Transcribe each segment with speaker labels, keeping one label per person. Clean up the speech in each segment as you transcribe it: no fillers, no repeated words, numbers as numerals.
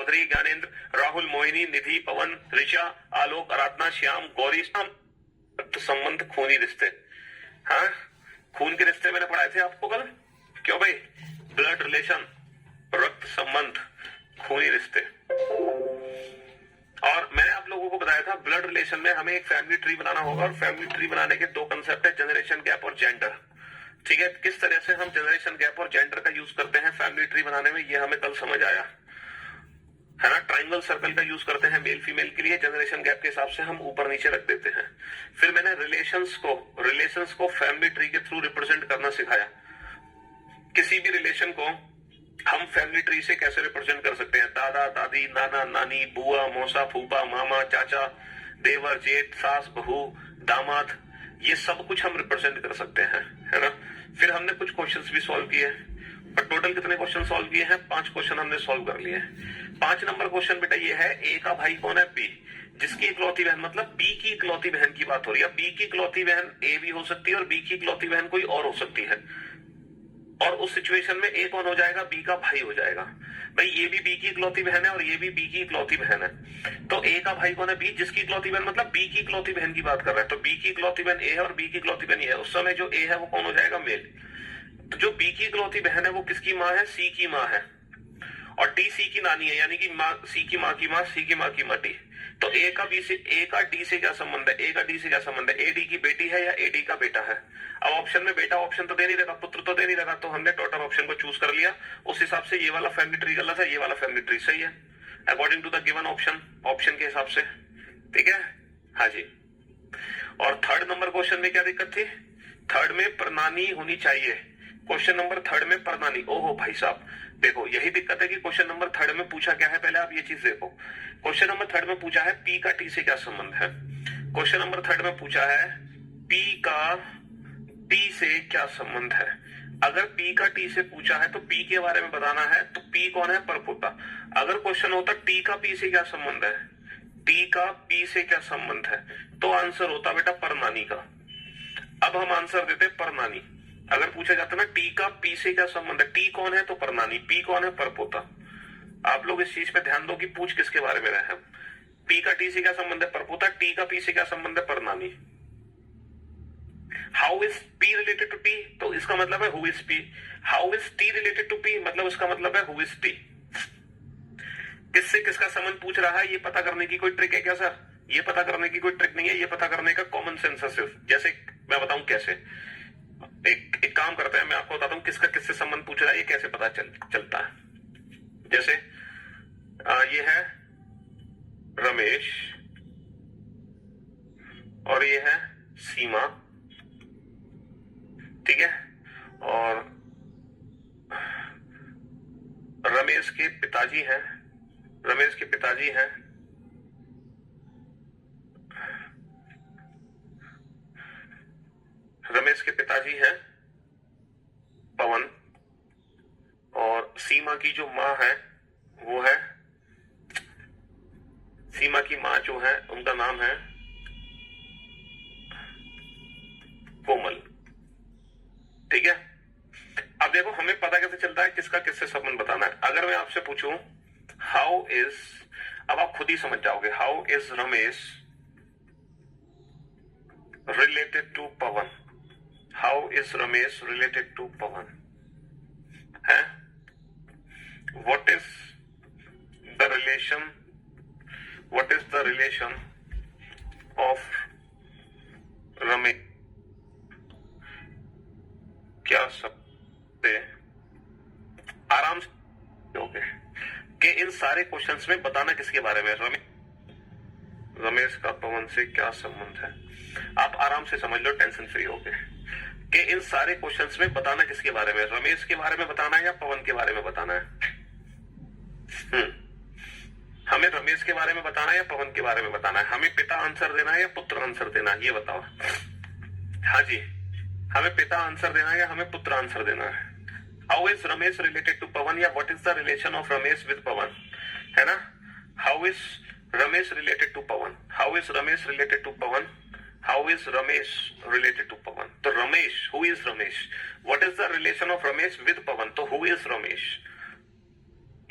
Speaker 1: चौधरी, ज्ञानेंद्र, राहुल, मोहिनी, निधि, पवन, ऋषा, आलोक, आराधना, श्याम, गौरी, रक्त संबंध, खूनी रिश्ते। हाँ, खून के रिश्ते मैंने पढ़ाए थे आपको कल। क्यों भाई? ब्लड रिलेशन, रक्त संबंध, खूनी रिश्ते। और मैंने आप लोगों को बताया था ब्लड रिलेशन में हमें एक फैमिली ट्री बनाना होगा, और फैमिली ट्री बनाने के दो कंसेप्ट है, जनरेशन गैप और जेंडर। ठीक है, किस तरह से हम जनरेशन गैप और जेंडर का यूज करते हैं फैमिली ट्री बनाने में, ये हमें कल समझ आया है ना। ट्राइंगल सर्कल का यूज करते हैं मेल फीमेल के लिए, जनरेशन गैप के हिसाब से हम ऊपर नीचे रख देते हैं। फिर मैंने रिलेशंस को फैमिली ट्री के थ्रू रिप्रेजेंट करना सिखाया। किसी भी रिलेशन को हम फैमिली ट्री से कैसे रिप्रेजेंट कर सकते हैं, दादा दादी, नाना नानी, बुआ, मौसा, फूफा, मामा, चाचा, देवर, जेठ, सास, बहू, दामाद, ये सब कुछ हम रिप्रेजेंट कर सकते हैं, है ना। फिर हमने कुछ क्वेश्चंस भी सॉल्व किए, और टोटल कितने क्वेश्चन सॉल्व किए हैं? 5 क्वेश्चन हमने सॉल्व कर लिए। 5 नंबर क्वेश्चन बेटा ये है, ए का भाई कौन है? बी, जिसकी इकलौती बहन, मतलब बी की इकलौती बहन की बात हो रही है। बी की इकलौती बहन ए भी हो सकती है, और बी की इकलौती बहन कोई और हो सकती है। और उस सिचुएशन में ए कौन हो जाएगा? बी का भाई हो जाएगा। भाई ये भी बी की इकलौती बहन है, और ये भी बी की इकलौती बहन है। तो ए का भाई कौन है? बी, जिसकी इकलौती बहन, मतलब बी की इकलौती बहन की बात कर रहा है। तो बी की इकलौती बहन ए है, और बी की इकलौती बहन ये है। उस समय जो ए है वो कौन हो जाएगा? मेल। तो जो बी की इकलौती बहन है वो किसकी माँ है? सी की माँ है। और डी सी की नानी है, यानी कि माँ, सी की माँ की माँ, सी की माँ की माँ डी। तो ए का डी से क्या संबंध है? ए का डी से क्या संबंध है? ए डी की बेटी है या ए डी का बेटा है? अब ऑप्शन में बेटा ऑप्शन तो दे नहीं रखा, पुत्र तो दे नहीं रखा, तो हमने टोटल ऑप्शन को चूज कर लिया। उस हिसाब से ये वाला फैमिली ट्री गलत है, ये वाला फैमिली ट्री सही है, according to the given option के हिसाब से। ठीक है, हाँ जी। और थर्ड नंबर क्वेश्चन में क्या दिक्कत थी? थर्ड में प्रनानी होनी चाहिए। क्वेश्चन नंबर थर्ड में प्रनानी, ओहो भाई साहब, देखो यही दिक्कत है कि क्वेश्चन नंबर थर्ड में पूछा क्या है, पहले आप ये चीज देखो। क्वेश्चन नंबर थर्ड में पूछा है पी का टी से क्या संबंध है। क्वेश्चन नंबर थर्ड में पूछा है पी का टी से क्या संबंध है। अगर पी का टी से पूछा है तो पी के बारे में बताना है, तो पी कौन है? परपोता। अगर क्वेश्चन होता टी का पी से क्या संबंध है, टी का पी से क्या संबंध है, तो आंसर होता बेटा परनानी का। अब हम आंसर देते परनानी। अगर पूछा जाता ना टी का पी से क्या संबंध है, टी कौन है? तो परनानी, पी कौन है? परपोता। आप लोग इस चीज पे ध्यान दो कि पूछ किसके बारे में रहे हैं। पी का टी से क्या संबंध है? परपोता। टी का पी से क्या संबंध है? परनानी। How is P related to T, तो इसका मतलब है who is P. How is T related to P, मतलब इसका मतलब है हु इज टी। किससे किसका संबंध पूछ रहा है, ये पता करने की कोई ट्रिक है क्या सर? ये पता करने की कोई ट्रिक नहीं है, ये पता करने का कॉमन सेंस है सिर्फ। जैसे मैं बताऊं कैसे, एक काम करते हैं, मैं आपको बताता हूं किसका किससे संबंध पूछ रहा है, ये कैसे पता चलता है। जैसे ये है रमेश और ये है सीमा, ठीक है। और रमेश के पिताजी हैं, रमेश के पिताजी हैं रमेश के पिताजी हैं पवन, और सीमा की जो माँ है वो है, सीमा की माँ जो है उनका नाम है कोमल, ठीक है। अब देखो हमें पता कैसे चलता है किसका किससे संबंध बताना है। अगर मैं आपसे पूछूं हाउ इज, अब आप खुद ही समझ जाओगे, how is Ramesh related to Pavan, how is Ramesh related to Pavan है, what is the relation of Ramesh, क्या सकते आराम से हो गए कि इन सारे क्वेश्चंस में बताना किसके बारे में, रमेश का पवन से क्या संबंध है। आप आराम से समझ लो, टेंशन फ्री हो गए कि इन सारे क्वेश्चंस में बताना किसके बारे में, रमेश के बारे में बताना है या पवन के बारे में बताना है। हमें रमेश के बारे में बताना है या पवन के बारे में बताना है, हमें पिता आंसर देना है या पुत्र आंसर देना है, ये बताओ। हाँ जी, हमें पिता आंसर देना है या हमें पुत्र आंसर देना है। How is Ramesh related to Pavan, या what is the relation of Ramesh with Pavan, है ना। How is Ramesh related to Pavan, how is Ramesh related to Pavan, how is Ramesh related to Pavan. तो Ramesh, who is Ramesh, what is the relation of Ramesh with Pavan, तो who is Ramesh,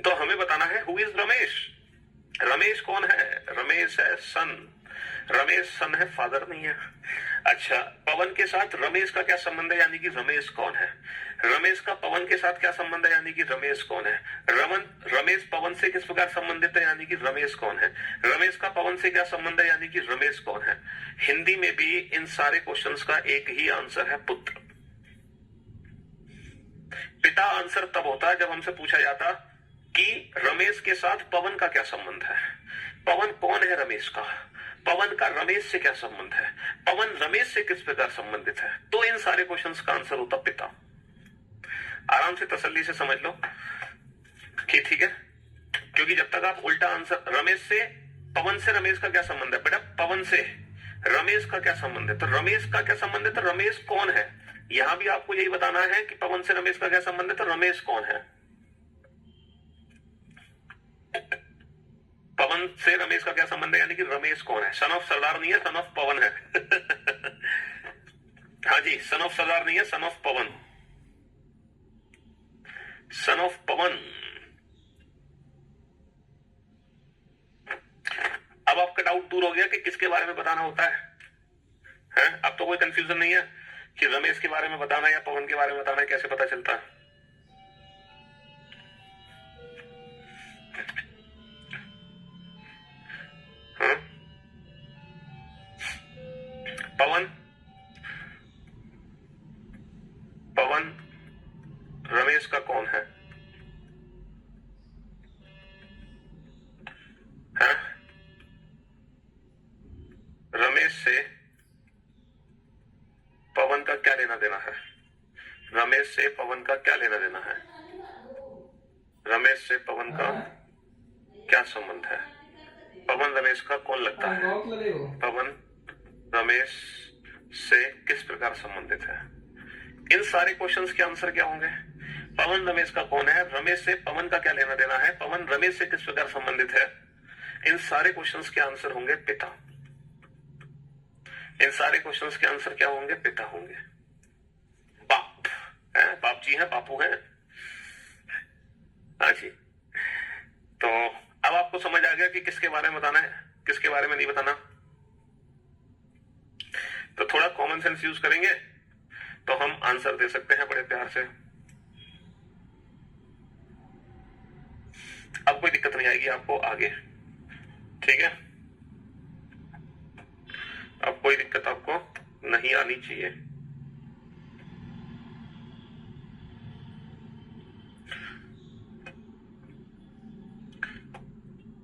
Speaker 1: तो हमें बताना है who is Ramesh. Ramesh कौन है? रमेश है सन। रमेश सन है, फादर नहीं है। अच्छा, पवन के साथ रमेश का क्या संबंध है, यानी कि रमेश कौन है? रमेश का पवन के साथ क्या संबंध है, यानी कि रमेश कौन है? रमेश पवन से किस प्रकार संबंधित है, यानी कि रमेश कौन है? रमेश का पवन से क्या संबंध है, यानी कि रमेश कौन है? हिंदी में भी इन सारे क्वेश्चंस का एक ही आंसर है, पुत्र। पिता आंसर तब होता है जब हमसे पूछा जाता कि रमेश के साथ पवन का क्या संबंध है। पवन कौन है रमेश का? पवन का रमेश से क्या संबंध है? पवन रमेश से किस प्रकार संबंधित है? तो इन सारे क्वेश्चंस का आंसर होता पिता। आराम से तसल्ली से समझ लो कि ठीक है, क्योंकि जब तक आप उल्टा आंसर रमेश से पवन से रमेश का क्या संबंध है, बेटा पवन से रमेश का क्या संबंध है, तो रमेश का क्या संबंध है, तो रमेश कौन है, यहां भी आपको यही बताना है कि पवन से रमेश का क्या संबंध है, तो रमेश कौन है। पवन से रमेश का क्या संबंध है, यानी कि रमेश कौन है? सन ऑफ सरदार नहीं है, सन ऑफ पवन है। हाँ जी, सन ऑफ सरदार नहीं है, son of Pawan. Son of पवन। अब आपका डाउट दूर हो गया कि किसके बारे में बताना होता है? अब तो कोई कंफ्यूजन नहीं है कि रमेश के बारे में बताना या पवन के बारे में बताना है, कैसे पता चलता है? पवन पवन रमेश का कौन है? रमेश से पवन का क्या लेना देना है? रमेश से पवन का क्या लेना देना है? रमेश से पवन का क्या संबंध है? पवन रमेश का कौन लगता है? पवन रमेश से किस प्रकार संबंधित है? इन सारे क्वेश्चंस के आंसर क्या होंगे? पवन रमेश का कौन है, रमेश से पवन का क्या लेना देना है, पवन रमेश से किस प्रकार संबंधित है, इन सारे क्वेश्चंस के आंसर होंगे पिता। इन सारे क्वेश्चंस के आंसर क्या होंगे? पिता होंगे। बाप है, बाप जी है, बापू है। हाँ जी, तो अब आपको समझ आ गया कि किसके बारे में बताना है, किसके बारे में नहीं बताना। तो थोड़ा कॉमन सेंस यूज करेंगे तो हम आंसर दे सकते हैं बड़े प्यार से। अब कोई दिक्कत नहीं आएगी आपको आगे, ठीक है? अब कोई दिक्कत आपको नहीं आनी चाहिए।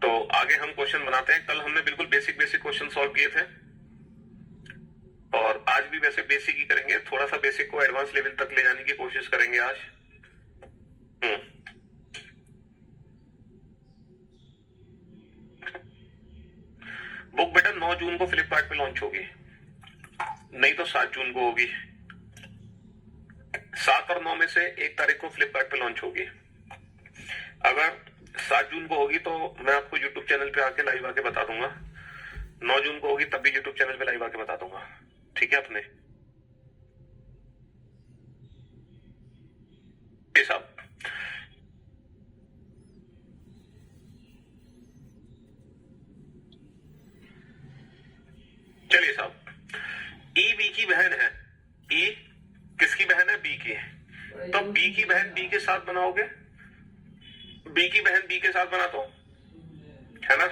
Speaker 1: तो आगे हम क्वेश्चन बनाते हैं। कल हमने बिल्कुल बेसिक क्वेश्चन सॉल्व किए थे और आज भी वैसे बेसिक ही करेंगे, थोड़ा सा बेसिक को एडवांस लेवल तक ले जाने की कोशिश करेंगे आज। बुक बेटा 9 जून को फ्लिपकार्ट पे लॉन्च होगी, नहीं तो 7 जून को होगी। 7 और 9 में से एक तारीख को फ्लिपकार्ट पे लॉन्च होगी। अगर 7 जून को होगी तो मैं आपको यूट्यूब चैनल पे आके लाइव आके बता दूंगा। 9 जून को होगी तब भी यूट्यूब चैनल पे लाइव आके बता दूंगा, ठीक है? अपने साहब चलिए साहब, ई बी की बहन है। ई किसकी बहन है? बी की। तो बी की बहन बी के साथ बनाओगे, बी की बहन बी के साथ बना दो, है ना?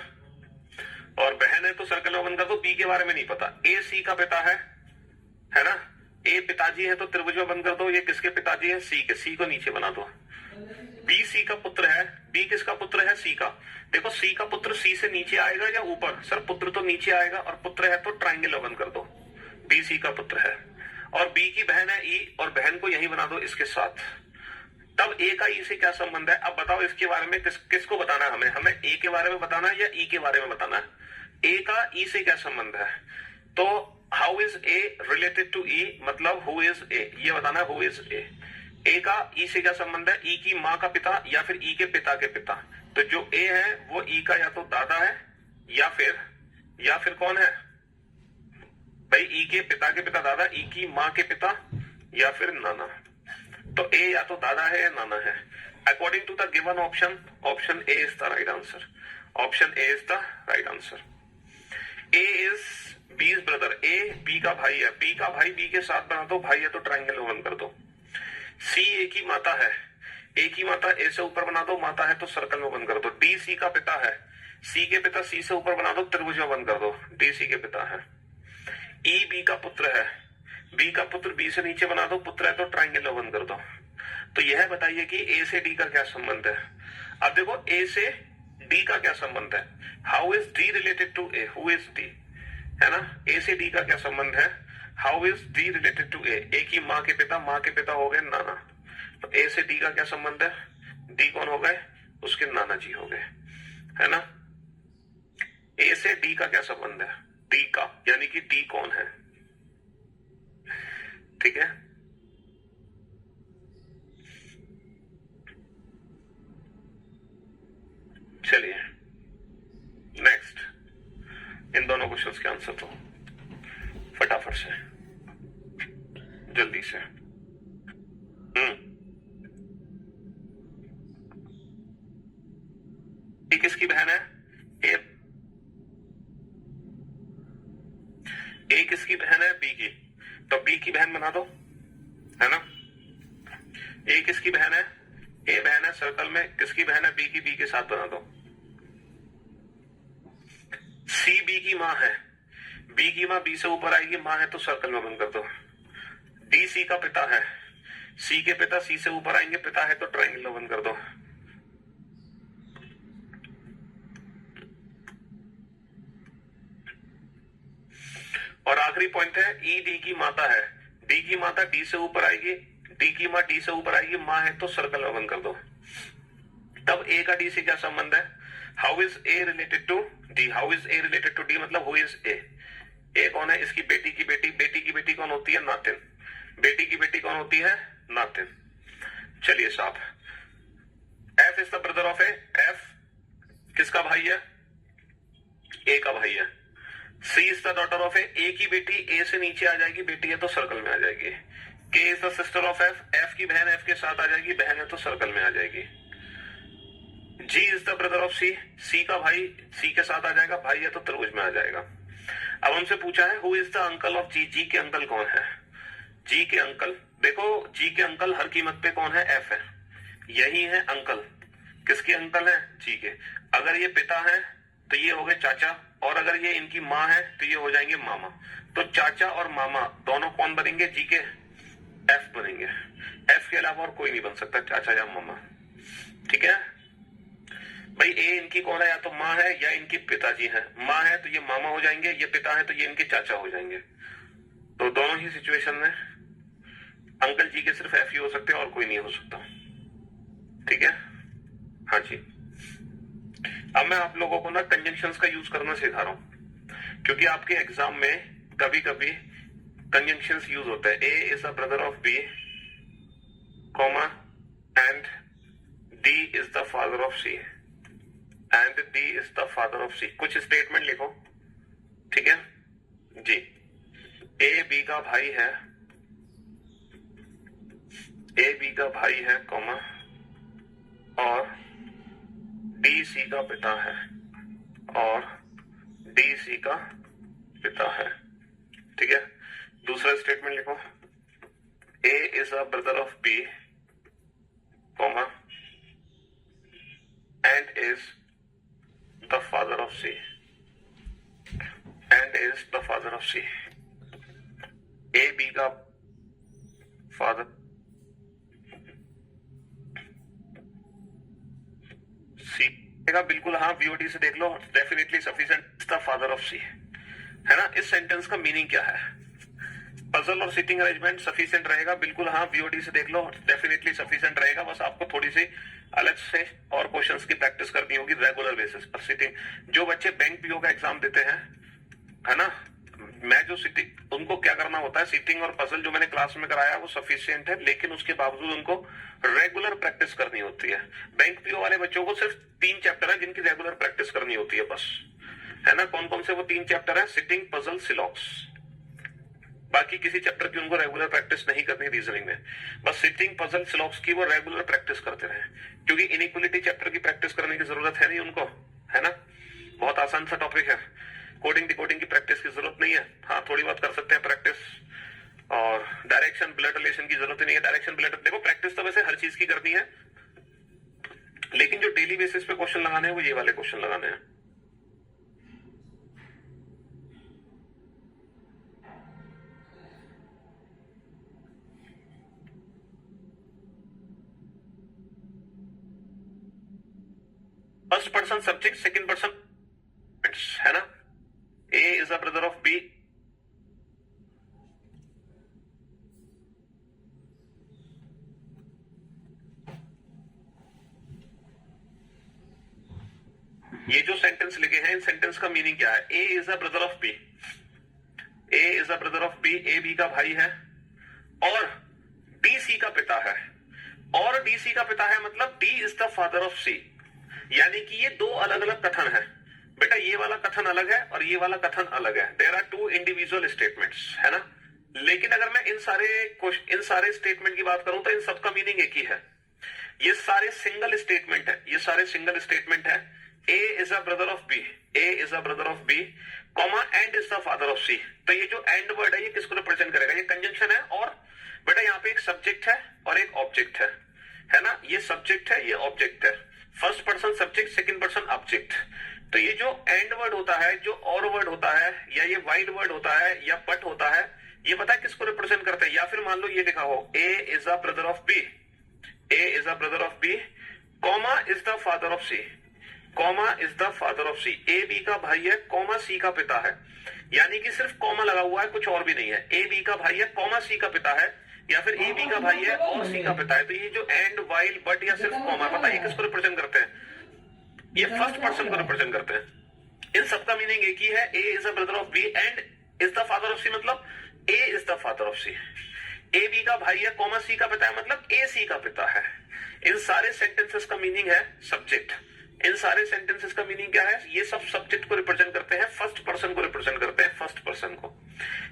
Speaker 1: और बहन है तो सर्कल में बंद कर दो। बी के बारे में नहीं पता। ए सी का पिता है ना? ए पिताजी है तो त्रिभुज में बंद कर दो। ये किसके पिताजी है? सी के। सी को नीचे बना दो। बी सी का पुत्र है। बी किसका पुत्र है? सी का। देखो सी का पुत्र सी से नीचे आएगा या ऊपर? सर पुत्र तो नीचे आएगा और पुत्र है तो ट्राइंगल बंद कर दो। बी सी का पुत्र है और बी की बहन है ई, और बहन को यही बना दो इसके साथ। तब ए का ई से क्या संबंध है? अब बताओ इसके बारे में किसको बताना है? हमें ए के बारे में बताना है या ई के बारे में बताना है? ए का ई से क्या संबंध है? तो how is A related to E, मतलब हु इज ए, ये बताना है हु इज ए। ए का ई से क्या संबंध है? ई की माँ का पिता या फिर ई के पिता के पिता। तो जो ए है वो ई का या तो दादा है या फिर कौन है भाई? ई के पिता के पिता दादा, ई की माँ के पिता या फिर नाना। तो ए या तो दादा है या नाना है। According to the given option, option A is the right answer. Option A is the right answer. A is B's brother. A B का भाई है. B का भाई B के साथ बना दो. भाई है तो ट्राइंगल ओवन कर दो. C A की माता है. A की माता A से ऊपर बना दो. माता है तो सर्कल में बंद कर दो. D C का पिता है. C के पिता C से ऊपर बना दो. त्रिभुज में बंद कर दो. D C के पिता है. E B का पुत्र है. B का पुत्र B से नीचे बना दो. पुत्र है तो ट्राइंगल में बंद कर दो. तो यह बताइए कि A से D का क्या संबंध है. अब देखो A से D का क्या संबंध है. How is D related to A? Who is D? है ना. A से D का क्या संबंध है. How is D related to A? A की माँ के पिता हो गए नाना. तो A से D का क्या संबंध है. D कौन हो गए. उसके नाना जी हो गए. है ना. A से D का क्या संबंध है. D का, यानी कि D कौन है. ठीक है. चलिए नेक्स्ट. इन दोनों क्वेश्चंस के आंसर तो फटाफट से, जल्दी से. ए किसकी बहन है. ए किसकी बहन है. बी की. तो बी की बहन बना दो. है ना. ए किसकी बहन है. ए बहन है सर्कल में. किसकी बहन है. बी की. बी के साथ बना दो. सी बी की माँ है. बी की माँ बी से ऊपर आएगी. माँ है तो सर्कल में बंद कर दो. डी सी का पिता है. सी के पिता सी से ऊपर आएंगे. पिता है तो ट्राइंगल में बंद कर दो. और आखिरी पॉइंट है ई डी की माता है. डी की माता डी से ऊपर आएगी. डी की माँ डी से ऊपर आएगी. माँ है तो सर्कल में बंद कर दो. तब ए का डी से क्या संबंध है. How is A related to D. How is A related to D मतलब हु इज ए. ए कौन है. इसकी बेटी की बेटी. बेटी की बेटी कौन होती है. नातिन. बेटी की बेटी कौन होती है. नातिन. चलिए साहब. F is the brother of A. F किसका भाई है. ए का भाई है. सी इज द डॉटर ऑफ ए. ए की बेटी ए से नीचे आ जाएगी. बेटी है तो सर्कल में आ जाएगी. के is the sister of F. F की बहन एफ के साथ आ जाएगी. बहन है तो सर्कल में आ जाएगी. जी इज द ब्रदर ऑफ सी. सी का भाई सी के साथ आ जाएगा. भाई है तो त्रिभुज में आ जाएगा. अब हमसे पूछा है who is the uncle of G. G के अंकल कौन है. जी के अंकल. देखो जी के अंकल हर कीमत पे कौन है. एफ है. यही है अंकल. किसके अंकल है. जी के. अगर ये पिता है तो ये हो गए चाचा. और अगर ये इनकी माँ है तो ये हो जाएंगे मामा. तो चाचा और मामा दोनों कौन बनेंगे. जी के एफ बनेंगे. एफ के अलावा और कोई नहीं बन सकता चाचा या मामा. ठीक है भाई. ए इनकी कौन है. या तो माँ है या इनकी पिताजी है. माँ है तो ये मामा हो जाएंगे. ये पिता है तो ये इनके चाचा हो जाएंगे. तो दोनों ही सिचुएशन में अंकल जी के सिर्फ एफ ही हो सकते हैं और कोई नहीं हो सकता. ठीक है. हाँ जी. अब मैं आप लोगों को ना कंजंक्शंस का यूज करना सिखा रहा हूं क्योंकि आपके एग्जाम में कभी कभी कंजंक्शंस यूज होता है. A is the brother of B comma and D is the father of C and D is the father of C. कुछ स्टेटमेंट लिखो. ठीक है जी. ए बी का भाई है. ए बी का भाई है कॉमा और डी सी का पिता है और डी सी का पिता है. ठीक है. दूसरा स्टेटमेंट लिखो. A is a brother of B comma and is the father of C एंड is the father of C. A B का फादर सी का बिल्कुल. हाँ वीओडी से देख लो. Definitely sufficient the father of C. है ना. इस सेंटेंस का मीनिंग क्या है. पजल और सिटिंग अरेंजमेंट सफिशिएंट रहेगा. बिल्कुल हाँ वीओडी से देख लो. डेफिनेटली सफिशिएंट रहेगा. बस आपको थोड़ी सी अलग से और क्वेश्चंस की प्रैक्टिस करनी होगी रेगुलर बेसिस पर. सिटिंग जो बच्चे बैंक पीओ का एग्जाम देते हैं है ना. मैं जो सिटिंग उनको क्या करना होता है. सिटिंग और पजल जो मैंने क्लास में कराया वो सफिशिएंट है लेकिन उसके बावजूद उनको रेगुलर प्रैक्टिस करनी होती है. बैंक पीओ वाले बच्चों को सिर्फ 3 चैप्टर है जिनकी रेगुलर प्रैक्टिस करनी होती है बस. है ना. कौन कौन से वो 3 चैप्टर है. सिटिंग पजल सिलॉक्स. बाकी किसी चैप्टर की उनको रेगुलर प्रैक्टिस नहीं करनी रीजनिंग में, बस सिटिंग पजल स्लॉक्स की वो रेगुलर प्रैक्टिस करते रहे, क्योंकि इनइक्वलिटी चैप्टर की प्रैक्टिस करने की जरूरत है नहीं उनको, है ना, बहुत आसान सा टॉपिक है। कोडिंग डिकोडिंग की प्रैक्टिस की जरूरत नहीं है, हाँ थोड़ी बहुत कर सकते हैं प्रैक्टिस, और डायरेक्शन ब्लड रिलेशन की जरूरत नहीं है। डायरेक्शन ब्लड, देखो प्रैक्टिस तो वैसे हर चीज की करनी है, लेकिन जो डेली बेसिस पे क्वेश्चन लगाने हैं वो ये वाले क्वेश्चन लगाने हैं। First person subject, second person है ना, A is a brother of B, ये जो सेंटेंस लिखे हैं इन सेंटेंस का मीनिंग क्या है? A is a brother of B, A is a brother of B, A B का भाई है और डी सी का पिता है, और डी सी का पिता है मतलब D is the father of C, यानी कि ये दो अलग अलग कथन है बेटा, ये वाला कथन अलग है और ये वाला कथन अलग है। There are two individual statements, है ना, लेकिन अगर मैं इन सारे स्टेटमेंट की बात करूं तो इन सबका मीनिंग एक ही है। ये सारे सिंगल स्टेटमेंट है, ये सारे सिंगल स्टेटमेंट है। A is a brother of B, A is a brother of B, comma and is the father of C. तो ये जो एंड वर्ड है ये किसको रिप्रेजेंट करेगा? ये कंजंक्शन है, और बेटा यहाँ पे एक सब्जेक्ट है और एक ऑब्जेक्ट है ना, ये सब्जेक्ट है, ये ऑब्जेक्ट है। First person subject, second person object. तो ये जो एंड वर्ड होता है, जो और वर्ड होता है, या ये वाइड वर्ड होता है, या बट होता है, ये पता है किसको रिप्रेजेंट करते हैं? या फिर मान लो ये लिखा हो A is a brother of B, A is a brother of B, comma is the father of C, comma is the father of C. A B का भाई है, कॉमा सी का पिता है, यानी कि सिर्फ कॉमा लगा हुआ है, कुछ और भी नहीं है। ए बी का भाई है, कॉमा सी का पिता है, या फिर ए बी का भाई है और सी का पिता है। तो ये जो एंड, वाइल, बट या सिर्फ कॉमा, पता है ये किसको रिप्रेजेंट करते हैं? ये फर्स्ट पर्सन को रिप्रेजेंट करते हैं। इन सबका मीनिंग एक ही है, A is a brother of B and is the father of C, मतलब A is the father of C. A B का भाई है, कॉमा सी का पिता है, मतलब ए सी का पिता है। इन सारे सेंटेंसेस का मीनिंग है सब्जेक्ट। इन सारे सेंटेंसेस का मीनिंग क्या है? ये सब सब्जेक्ट को रिप्रेजेंट करते हैं, फर्स्ट पर्सन को रिप्रेजेंट करते हैं, फर्स्ट पर्सन को।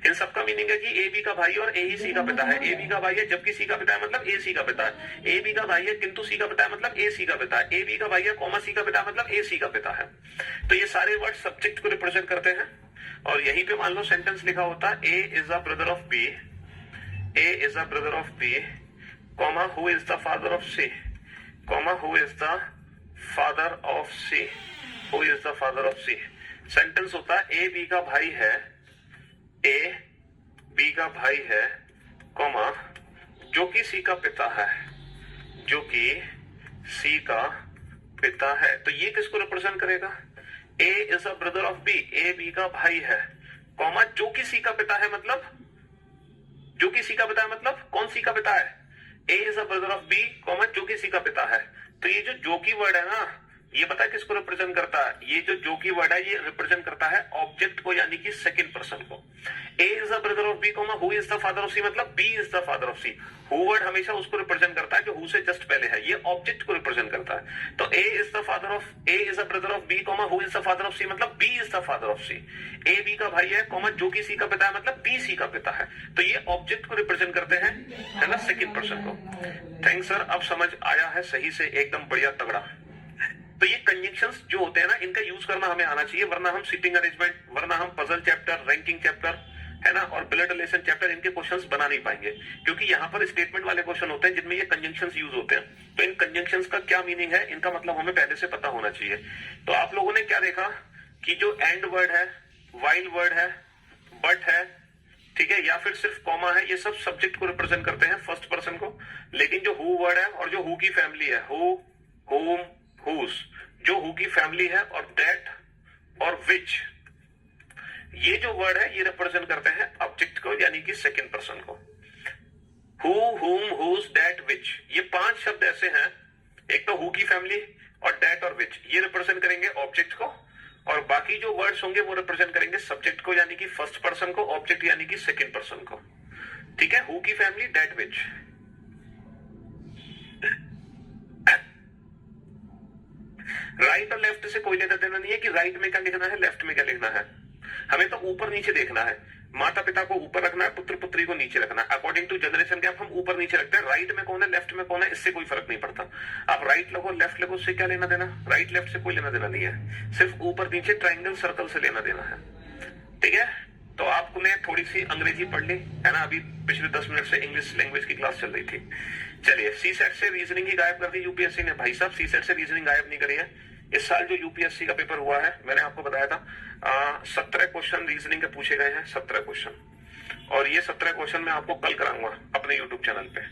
Speaker 1: इन सबका मीनिंग है कि ए बी का भाई और ए ही सी का पिता है। ए बी का भाई है जबकि सी का पिता है, मतलब ए सी का पिता है। ए बी का भाई है किंतु सी का पिता है, मतलब ए सी का पिता है। ए बी का भाई है, कॉमा सी का पिता है, मतलब ए सी का पिता है। तो ये सारे वर्ड सब्जेक्ट को रिप्रेजेंट करते हैं। और यहीं पे मान लो सेंटेंस लिखा होता A is a brother of B, A is a brother of B, comma who is the father of C, comma who is the father of C, who is the father of C. Sentence होता है ए B का भाई है, ए B का भाई है, comma जो कि सी का पिता है, जो कि सी का पिता है। तो ये किसको रिप्रेजेंट करेगा? A is a brother of B, A B का भाई है, कॉमा जो कि सी का पिता है, मतलब जो कि सी का पिता है, मतलब कौन सी का पिता है? A is a brother of B, comma जो कि सी का पिता है। तो ये जो की वर्ड है ना, ये पता है किसको रिप्रेजेंट करता है? ये जो की वर्ड है ये रिप्रेजेंट करता है ऑब्जेक्ट को, यानी कि सेकंड पर्सन को। A is the brother of B, comma who is the father of C, मतलब B is the father of C. Who word हमेशा उसको रिप्रेजेंट करता है जो हु से जस्ट पहले है, ये ऑब्जेक्ट को रिप्रेजेंट करता है। तो A is the father of, A is the brother of B, comma who is the father of C, मतलब B is the father of C. A B का भाई है, कॉमा जो कि सी का पिता है, मतलब बी सी का पिता है। तो ये ऑब्जेक्ट को रिप्रेजेंट करते हैं, है ना, सेकंड पर्सन को। थैंक्स सर, अब समझ आया है सही से, एकदम बढ़िया तगड़ा। तो ये कंजंक्शंस जो होते हैं ना, इनका यूज करना हमें आना चाहिए, वरना हम सिटिंग अरेंजमेंट, वरना हम पजल चैप्टर, रैंकिंग चैप्टर, है ना, और ब्लड रिलेशन चैप्टर, इनके क्वेश्चंस बना नहीं पाएंगे, क्योंकि यहाँ पर स्टेटमेंट वाले क्वेश्चन होते हैं जिनमें ये कंजंक्शंस यूज होते हैं। तो इन कंजंक्शंस का क्या मीनिंग है, इनका मतलब हमें पहले से पता होना चाहिए। तो आप लोगों ने क्या देखा कि जो एंड वर्ड है, वाइल वर्ड है, बट है, ठीक है, या फिर सिर्फ कॉमा है, ये सब सब्जेक्ट को रिप्रेजेंट करते हैं, फर्स्ट पर्सन को। लेकिन जो हु वर्ड है और जो हु की फैमिली है, हु, हुम, हुज, जो हु की फैमिली है, और दैट और विच, ये जो वर्ड है ये रिप्रेजेंट करते हैं ऑब्जेक्ट को, यानी कि सेकंड पर्सन को। हु, हुम, हुज, दैट, विच, ये 5 शब्द ऐसे हैं, एक तो हु की फैमिली और दैट और विच, ये रिप्रेजेंट करेंगे ऑब्जेक्ट को, और बाकी जो वर्ड्स होंगे वो रिप्रेजेंट करेंगे सब्जेक्ट को, यानी कि फर्स्ट पर्सन को, ऑब्जेक्ट यानी कि सेकंड पर्सन को। ठीक है, हु की फैमिली, दैट, विच। राइट और लेफ्ट से कोई लेना देना नहीं है कि राइट में क्या लिखना है, लेफ्ट में क्या लिखना है। हमें तो ऊपर नीचे देखना है। माता पिता को ऊपर रखना है, पुत्र पुत्री को नीचे रखना है। अकॉर्डिंग टू जनरेशन गैप हम ऊपर नीचे रखते हैं। राइट में कौन है, लेफ्ट में कौन है, इससे कोई फर्क नहीं पड़ता। आप राइट लगो लेफ्ट लगो, उससे क्या लेना देना, राइट लेफ्ट से कोई लेना देना नहीं है, सिर्फ ऊपर नीचे ट्राइंगल सर्कल से लेना देना है। ठीक है, तो आपने थोड़ी सी अंग्रेजी पढ़ ली है ना, अभी पिछले 10 मिनट से इंग्लिश लैंग्वेज की क्लास चल रही थी। चलिए, सी सेट से रीजनिंग ही गायब कर दी यूपीएससी ने। भाई साहब, सी सेट से रीजनिंग गायब नहीं करी है। इस साल जो यूपीएससी का पेपर हुआ है, मैंने आपको बताया था 17 क्वेश्चन रीजनिंग के पूछे गए हैं, 17 क्वेश्चन। और ये 17 क्वेश्चन मैं आपको कल कराऊंगा अपने यूट्यूब चैनल पे।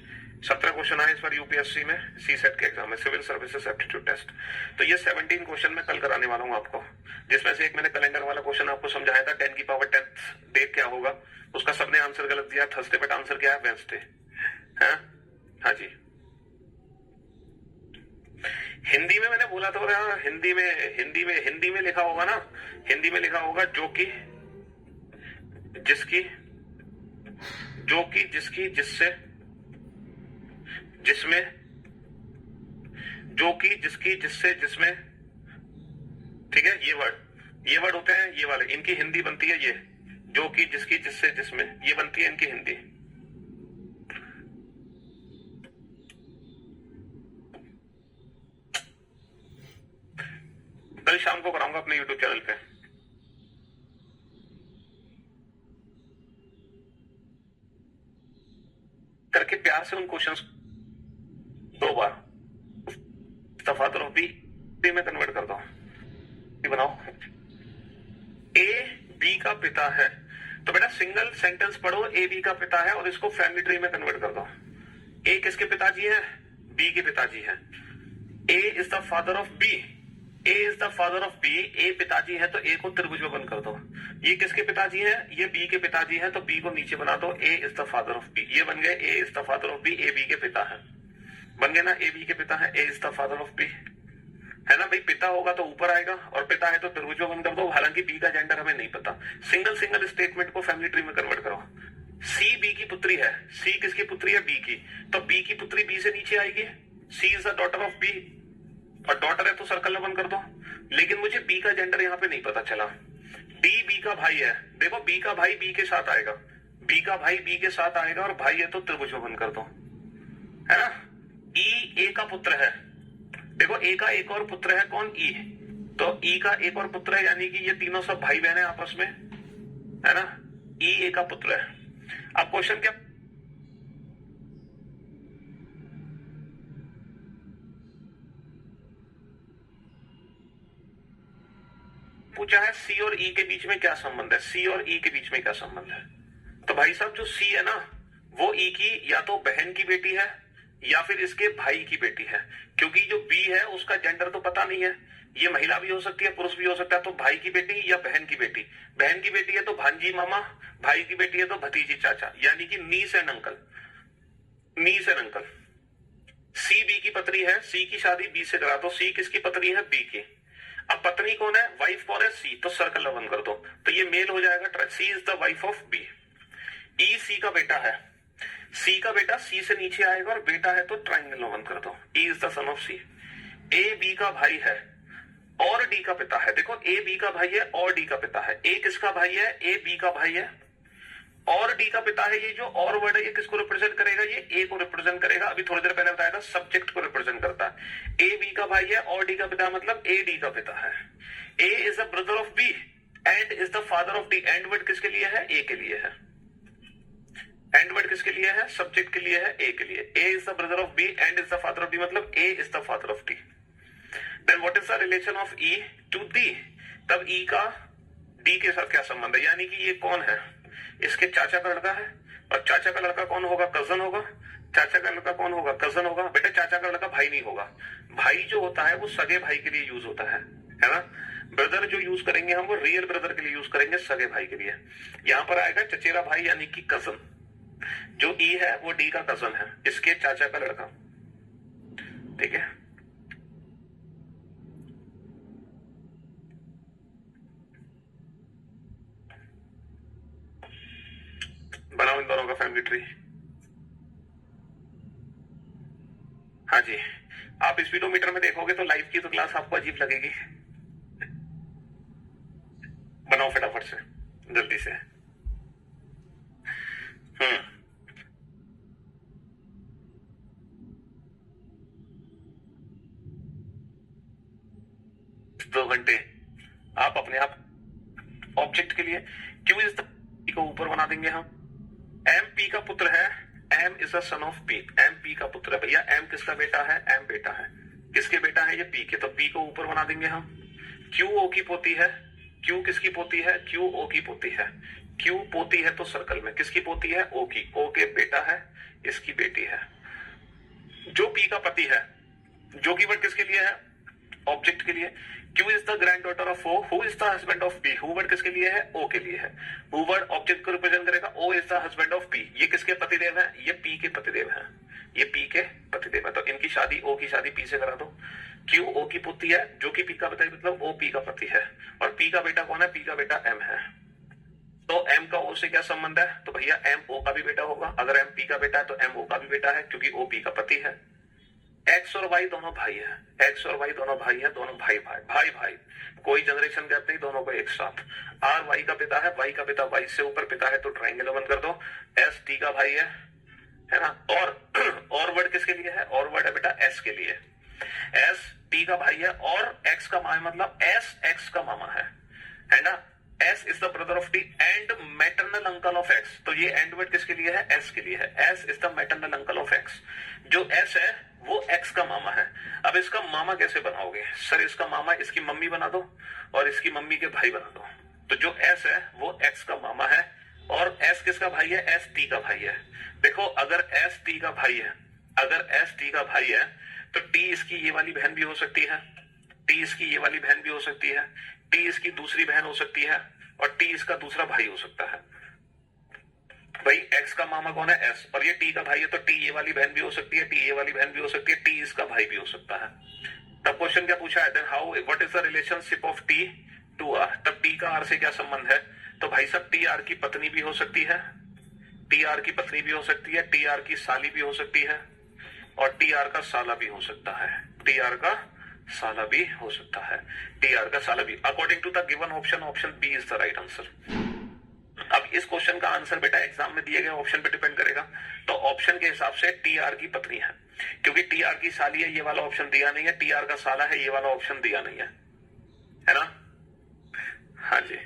Speaker 1: 17 क्वेश्चन आए इस बार यूपीएससी में, सी सेट के एग्जाम में, सिविल सर्विसेज एप्टीट्यूड टेस्ट। तो ये 17 क्वेश्चन मैं कल कराने वाला हूँ आपको, जिसमें से एक मैंने कैलेंडर वाला क्वेश्चन आपको समझाया था, 10 की पावर 10 डे क्या होगा, उसका सबने आंसर गलत दिया। थर्सडे बट आंसर क्या है, वेंसडे है। हाँ जी, हिंदी में मैंने बोला था, हिंदी में लिखा होगा ना, हिंदी में लिखा होगा जो कि जिसकी, जो कि जिसकी, जिससे, जिसमें, जो कि जिसकी, जिससे, जिसमें। ठीक है, ये वर्ड होते हैं, ये वाले, इनकी हिंदी बनती है ये, जो कि जिसकी, जिससे, जिसमें, ये बनती है इनकी हिंदी। कल शाम को कराऊंगा अपने YouTube चैनल पे। करके प्यार से उन क्वेश्चंस 2 बार फादर ऑफ बी में कन्वर्ट कर दो, बनाओ। ए बी का पिता है, तो बेटा सिंगल सेंटेंस पढ़ो, ए बी का पिता है, और इसको फैमिली ट्री में कन्वर्ट कर दो। ए किसके पिताजी है, बी के पिताजी है। A is the father of B, A is the father of B, A पिताजी है तो ए को त्रिभुज में बंद कर दो। ये किसके पिताजी है, ये बी के पिताजी है, तो बी को नीचे बना दो, A is the father of B. ये बन गए A is the father of B, A B के पिता है, बन गए ना, ए बी के पिता है, A is the father of B, है ना भाई। पिता होगा तो ऊपर आएगा, और पिता है तो त्रिभुज में बंद कर दो। हालांकि बी का जेंडर हमें नहीं पता। सिंगल स्टेटमेंट को फैमिली ट्री में कन्वर्ट करो। सी बी की पुत्री है, सी किसकी पुत्री है, बी की, तो बी की पुत्री बी से नीचे आएगी। C is the daughter of B, और डॉटर है तो सर्कल में बंद कर दो। लेकिन मुझे बी का जेंडर यहाँ पे नहीं पता चला। डी बी का भाई है, देखो बी का भाई बी के साथ आएगा, बी का भाई बी के साथ आएगा, और भाई है तो त्रिभुज में बंद कर दो, है ना। ई ए का पुत्र है, देखो ए का एक और पुत्र है, कौन, ई, तो ई का एक और पुत्र है, यानी कि ये तीनों सब भाई बहन है आपस में, है ना। ई ए का पुत्र है। अब क्वेश्चन क्या पूछा है, सी और ई के बीच में क्या संबंध है, सी और ई के बीच में क्या संबंध है। तो भाई साहब जो सी है ना, वो ई की या तो बहन की बेटी है या फिर इसके भाई की बेटी है, क्योंकि जो बी है उसका जेंडर तो पता नहीं है, ये महिला भी हो सकती है पुरुष भी हो सकता है। तो भाई की बेटी या बहन की बेटी, बहन की बेटी है तो भांजी मामा, भाई की बेटी है तो भतीजी चाचा, यानी कि niece and uncle, niece and uncle. C B की पत्नी है, सी की शादी बी से करा, तो सी किसकी पत्नी है, बी की। अब पत्नी कौन है, वाइफ कौन है, सी, तो सर्कल बंद कर दो, तो ये मेल हो जाएगा, C is the wife of B. E C का बेटा है, सी का बेटा सी से नीचे आएगा, और बेटा है तो ट्राइंगल में बंद कर दो, E is the son of C. A B का भाई है और डी का पिता है, देखो ए बी का भाई है और डी का पिता है। ए किसका भाई है, ए बी का भाई है और डी का पिता है। ये जो और वर्ड है ये किसको रिप्रेजेंट करेगा, ये ए को रिप्रेजेंट करेगा। अभी थोड़ी देर पहले बताया था सब्जेक्ट को रिप्रेजेंट करता है। ए बी का भाई है और डी का पिता, मतलब ए डी का पिता है। A is the brother of B and is the father of D. And word किसके लिए है, ए के लिए है। एंड वर्ड किसके लिए है, सब्जेक्ट के लिए है, ए के लिए। A is the brother of B and is the father of D, मतलब A is the father of D. Then what is the relation of E to D. तब ई का डी के साथ क्या संबंध है, यानी कि ये कौन है, इसके चाचा का लड़का है, और चाचा का लड़का कौन होगा, कजन होगा। चाचा का लड़का कौन होगा, कजन होगा। बेटा चाचा का लड़का भाई नहीं होगा, भाई जो होता है वो सगे भाई के लिए यूज होता है ना। ब्रदर जो यूज करेंगे हम वो रियल ब्रदर के लिए यूज करेंगे, सगे भाई के लिए। यहां पर आएगा चचेरा भाई यानी कि कजन। जो ई है वो डी का कजन है, इसके चाचा का लड़का, ठीक है। बनाओ इन दोनों का फैमिली ट्री। हाँ जी, आप स्पीडोमीटर में देखोगे तो लाइव की तो क्लास आपको अजीब लगेगी। बनाओ फटाफट से, जल्दी से। अपने आप ऑब्जेक्ट के लिए। क्यू इज द, पी को ऊपर बना देंगे हम, एम पी का पुत्र है, M is the son of P, M P का पुत्र है। भैया एम किसका बेटा है, एम बेटा है, किसके बेटा है, ये पी के, तो पी को ऊपर बना देंगे हम। क्यू ओ की पोती है, क्यू किसकी पोती है, क्यू ओ की पोती है, क्यू पोती है तो सर्कल में, किसकी पोती है, ओ की, ओ के बेटा है, इसकी बेटी है। जो पी का पति है, जो की वर्ड किसके लिए है, ऑब्जेक्ट के लिए। Q is the granddaughter of O, who is the husband of P, who word किसके लिए है, ओ के लिए है, हु वर्ड ऑब्जेक्ट को रिप्रेजेंट करेगा, O is the husband of P, ये किसके पतिदेव है, ये पी के पतिदेव है, ये पी के पतिदेव है, तो इनकी शादी, ओ की शादी पी से करा दो। क्यू ओ की पुत्री है, जो कि पी का पति, मतलब ओ पी का पति है, और पी का बेटा कौन है, पी का बेटा एम है। तो एम का ओ से क्या संबंध है, तो भैया एम ओ का भी बेटा होगा, अगर एम पी का बेटा है तो एम ओ का भी बेटा है, क्योंकि ओ पी का पति है। एक्स और वाई दोनों भाई है, एक्स और वाई दोनों भाई है, दोनों भाई भाई भाई भाई, कोई जनरेशन गैप नहीं, दोनों को एक साथ। आर वाई का पिता है, वाई का पिता वाई से ऊपर पिता है, तो ट्राइंगल बंद कर दो। एस टी का भाई है ना। और वर्ड किसके लिए है, और वर्ड है बेटा एस के लिए, एस टी का भाई है, और एक्स का मामा, मतलब एस एक्स का मामा है ना। S is the brother of T and maternal uncle of x, तो ये एंड वर्ड किसके लिए है, एस के लिए है, S is the maternal uncle of x. जो एस है वो एक्स का मामा है। अब इसका मामा कैसे बनाओगे, सर इसका मामा इसकी मम्मी बना दो और इसकी मम्मी के भाई बना दो। तो जो एस है वो एक्स का मामा है, और एस किसका भाई है, एस टी का भाई है। देखो अगर एस टी का भाई है, अगर एस टी का भाई है तो टी इसकी ये वाली बहन भी हो सकती है, टी इसकी ये वाली बहन भी हो सकती है, टी इसकी दूसरी बहन हो सकती है, और टी इसका दूसरा भाई हो सकता है। भाई एक्स का मामा कौन है, एस, और ये टी का भाई है, तो टी ये वाली बहन भी हो सकती है, टी ये वाली बहन भी हो सकती है, टी इसका भाई भी हो सकता है। तब क्वेश्चन क्या पूछा है, then how what is the relationship of T to R, तब टी का आर से क्या संबंध है, तो भाई साहब टी आर की पत्नी भी हो सकती है, टी आर की पत्नी भी हो सकती है, टी आर की साली भी हो सकती है, और टी आर का साला भी हो सकता है, टी आर का साला भी हो सकता है, टी आर का साला भी, according to the given option, option B is the right answer. अब इस क्वेश्चन का आंसर बेटा एग्जाम में दिए गए ऑप्शन पे डिपेंड करेगा, तो ऑप्शन के हिसाब से टी आर की पत्नी है, क्योंकि टी आर की साली है ये वाला ऑप्शन दिया नहीं है, टी आर का साला है ये वाला ऑप्शन दिया नहीं है ना। हाँ जी,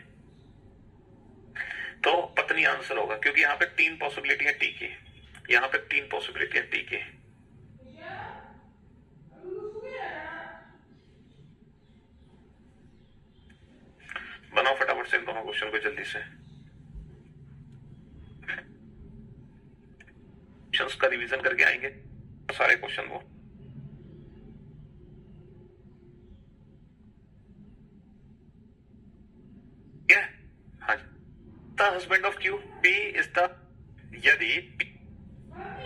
Speaker 1: तो पत्नी आंसर होगा, क्योंकि यहाँ पे 3 पॉसिबिलिटी है टी की, यहाँ पे 3 पॉसिबिलिटी है टी की। बनाओ फटाफट से इन दोनों क्वेश्चन को जल्दी से, क्वेश्चंस का रिवीजन करके आएंगे सारे क्वेश्चन को। हाँ जी, the husband of Q, P is the, यदि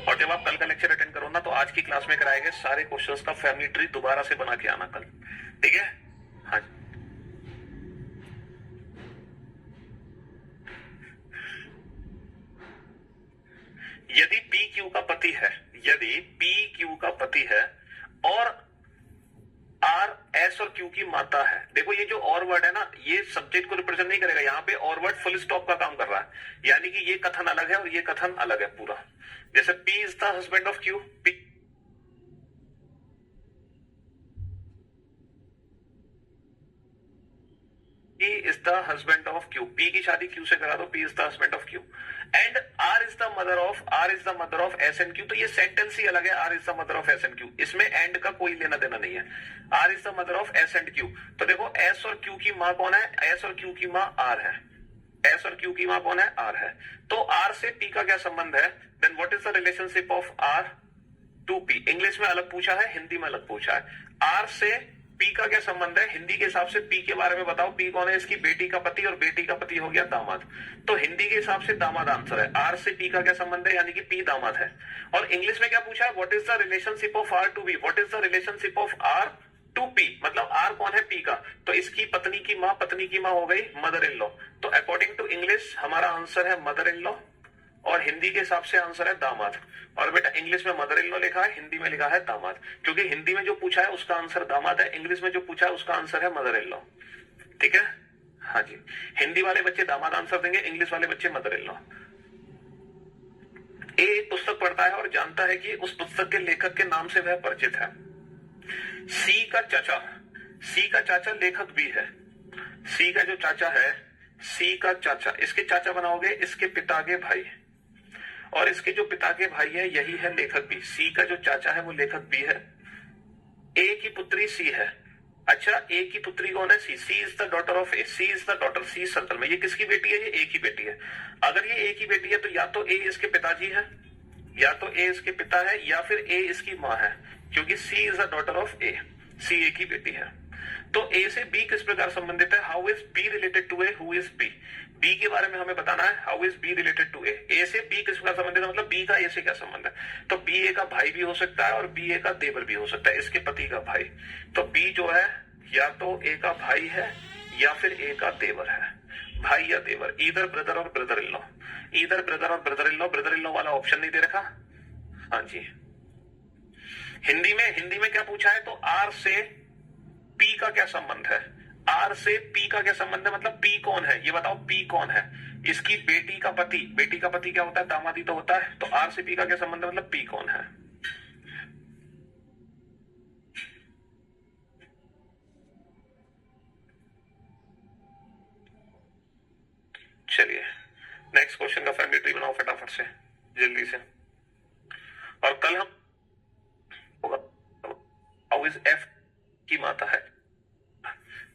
Speaker 1: और जब आप कल का लेक्चर अटेंड करो ना, तो आज की क्लास में कराए गए सारे क्वेश्चंस का फैमिली ट्री दोबारा से बना के आना कल, ठीक है। हाँ जी, यदि पी क्यू का पति है, यदि पी क्यू का पति है और आर एस और क्यू की माता है, देखो ये जो और वर्ड है ना, ये सब्जेक्ट को रिप्रेजेंट नहीं करेगा, यहाँ पे और वर्ड फुल स्टॉप का काम कर रहा है, यानी कि ये कथन अलग है और ये कथन अलग है पूरा। जैसे P is the husband of Q, P is the husband of Q, P की शादी क्यू से करा दो, P is the husband of Q, and R is the mother of, R is the mother of S and Q, तो ये sentence ही अलग है, R is the mother of S and Q, इसमें एंड का कोई लेना देना नहीं है, R is the mother of S and Q. तो देखो एस और क्यू की माँ कौन है, एस और क्यू की माँ आर है, एस और क्यू की माँ कौन है, आर है, तो आर से पी का क्या संबंध है, then what is the relationship of R to P, English में अलग पूछा है, हिंदी में अलग पूछा है, आर से पी का क्या संबंध है, हिंदी के हिसाब से पी के बारे में बताओ, पी कौन है, इसकी बेटी का पति, और बेटी का पति हो गया दामाद, तो हिंदी के हिसाब से दामाद आंसर है, आर से पी का क्या संबंध है, यानी कि पी दामाद है। और इंग्लिश में क्या पूछा है, what is the relationship of R to B, what is the relationship of R to P, मतलब आर कौन है, पी का, तो इसकी पत्नी की माँ, पत्नी की माँ हो गई मदर इन लॉ, तो अकॉर्डिंग टू इंग्लिश हमारा आंसर है मदर इन लॉ, और हिंदी के हिसाब से आंसर है दामाद। और बेटा इंग्लिश में मदर इन लॉ लिखा है, हिंदी में लिखा है दामाद, क्योंकि हिंदी में जो पूछा है उसका आंसर दामाद है, इंग्लिश में जो पूछा है उसका आंसर है मदर इन लॉ, ठीक है। हाँ जी, हिंदी वाले बच्चे दामाद आंसर देंगे, इंग्लिश वाले बच्चे मदर इन लॉ। एक पुस्तक पढ़ता है और जानता है कि उस पुस्तक के लेखक के नाम से वह परिचित है। सी का चाचा, सी का चाचा लेखक भी है, सी का जो चाचा है, सी का चाचा, इसके चाचा बनाओगे इसके पिता के भाई, और इसके जो पिता के भाई है यही है लेखक बी। सी का जो चाचा है वो लेखक बी है, ए की पुत्री सी है। अच्छा, ए की पुत्री कौन है? C. C is the daughter of A, C is the daughter, C circle में। ये किसकी बेटी है? ये ए की बेटी है। अगर ये ए की बेटी है तो या तो ए इसके पिताजी है, या तो ए इसके पिता है, या फिर ए इसकी माँ है, क्योंकि सी is the daughter of A, सी ए की बेटी है। तो ए से बी किस प्रकार संबंधित है? How is B related to A, who is B? B के बारे में हमें बताना है, how is B related to A. A से बी किस प्रकार संबंधित है, मतलब बी का ए से क्या संबंध है? तो बी ए का भाई भी हो सकता है और बी ए का देवर भी हो सकता है, इसके पति का भाई। तो बी जो है या तो ए का भाई है या फिर ए का देवर है, भाई या देवर, इधर ब्रदर और ब्रदर इन लॉ, इधर ब्रदर और brother in law. Brother in law वाला ऑप्शन नहीं दे रखा। हाँ जी, हिंदी में क्या पूछा है? तो आर से पी का क्या संबंध है? आर से पी का क्या संबंध है, मतलब पी कौन है ये बताओ, पी कौन है? इसकी बेटी का पति। बेटी का पति क्या होता है? दामादी तो होता है। तो आर से पी का क्या संबंध है, मतलब पी कौन है? चलिए नेक्स्ट क्वेश्चन का फैमिली ट्री बनाओ फटाफट से, जल्दी से। और कल हम हाउ इज एफ की माता है।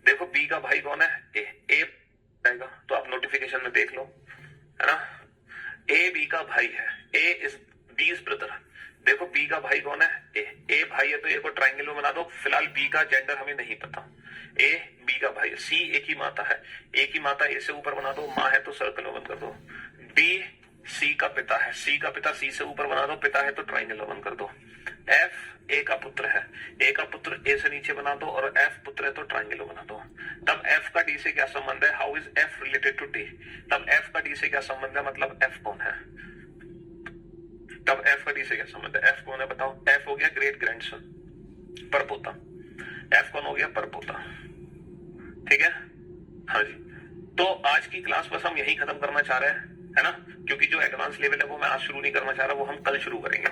Speaker 1: देखो बी का भाई कौन है? ए आएगा तो आप नोटिफिकेशन में देख लो, है ना। ए बी का भाई है, A is B is brother. देखो बी का भाई कौन है? ए भाई है तो ए को ट्राइंगल में बना दो। फिलहाल बी का जेंडर हमें नहीं पता। ए बी का भाई, सी ए की माता है, ए की माता ए से ऊपर बना दो, माँ है तो सर्कल में बंद कर दो। बी सी का पिता है, सी का पिता सी से ऊपर बना दो, पिता है तो ट्राइंगल में बंद कर दो। एफ ए का पुत्र है, ए का पुत्र ए से नीचे बना दो, और एफ पुत्र है तो ट्राइंगल में बना दो। तब एफ का डी से क्या संबंध है? How is F related to D? तब एफ का डी से क्या संबंध है, मतलब एफ कौन है? तब एफ का डी से क्या संबंध है? एफ कौन है बताओ? एफ हो गया ग्रेट ग्रैंडसन, परपोता। एफ कौन हो गया? परपोता। ठीक है, हाँ जी। तो आज की क्लास बस हम यही खत्म करना चाह रहे हैं, है ना, क्योंकि जो एडवांस लेवल है वो मैं आज शुरू नहीं करना चाह रहा, वो हम कल शुरू करेंगे।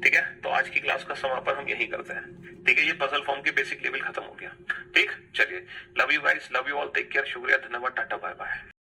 Speaker 1: ठीक है, तो आज की क्लास का समापन हम यही करते हैं। ठीक है, ये पजल फॉर्म के बेसिक लेवल खत्म हो गया। ठीक, चलिए, love you guys, love you all, take care, शुक्रिया, धन्यवाद, टाटा, बाय बाय।